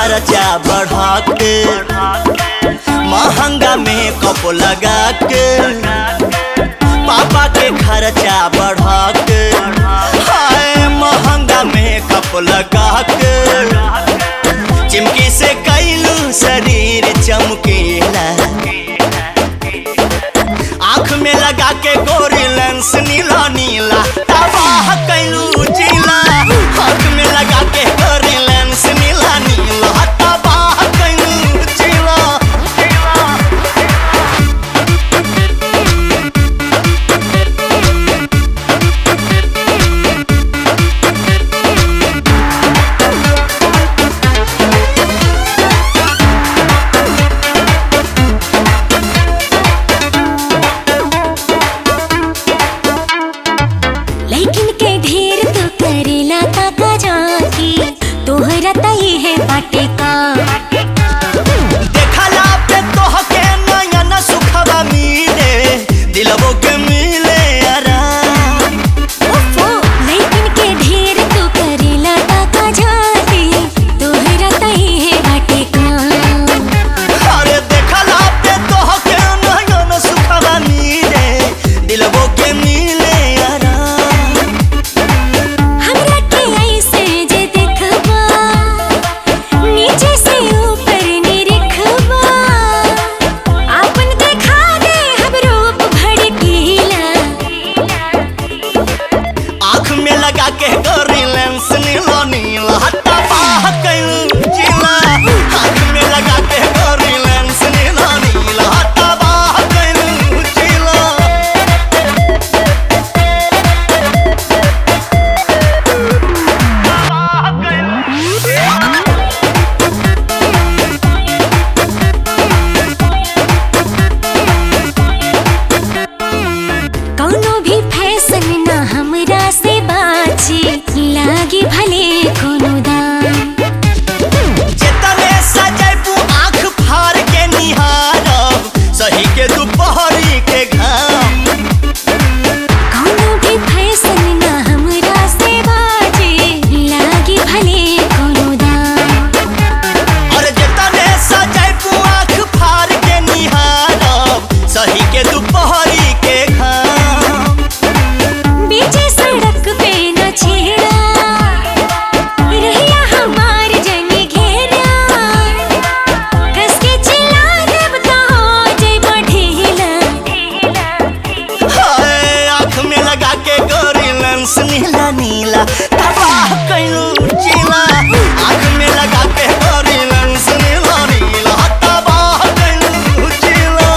खर्चा बढ़ा के, महंगा मेकअप लगा के, पापा के खर्चा बढ़ा के, हाय महंगा मेकअप लगा के, चिमकी से कैलू शरीर चमकीला, आँख में लगा के गोरी लेंस नीला नीला, तबाह कैलू जिला, आँख में लगा के गोरी लेंस नीला नीला, तबाह कैलू जिला। लेकिन के ढेर तो करेला ताका जाकी, तोहरा तई है बाटे का। देखला पे तोहके नयन सुखवा मिले, दिलवो के मिले आराम। ओफो लेकिन के ढेर तो करेला ताका जाकी, तोहरा तई है बाटे का। अरे देखला पे तोहके नयन सुखवा मिले, दिलवो के मिले आराम। हमरा के ऐसे जे देखबा, नीचे से ऊपर निरखबा, आपन देखा दे हम रूप भड़कीला। आँख में लगा के गोरी लेंस नीला नीला, तबाह कैलू जिला, आँख में लगा के गोरी लेंस नीला नीला, तबाह कैलू जिला। कौनो भी फैशन ना हमरा से बाची, लागी भले कोनो दाम। जितने सजैबू आँख फाड़ के निहारब, सही के दोपहरी के घाम। कौनो भी फैशन ना हमरा से बाची, लागी भले कोनो दाम। और जितने सजैबू आँख फाड़ के निहारब, सही के दोपहरी के घाम। बीचे सड़क पे न छेड़ा, रहिया हमार जनी घेरा, कस के चिल्ला देब तो हो जइबा ढीला। हाय आँख में लगा के गोरी लेंस नीला नीला, तबाह कैलू जिला, आँख में लगा के गोरी लेंस नीला नीला, तबाह कैलू जिला।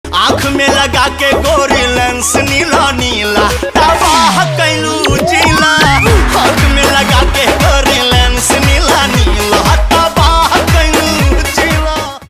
आँख में लगा के गोरी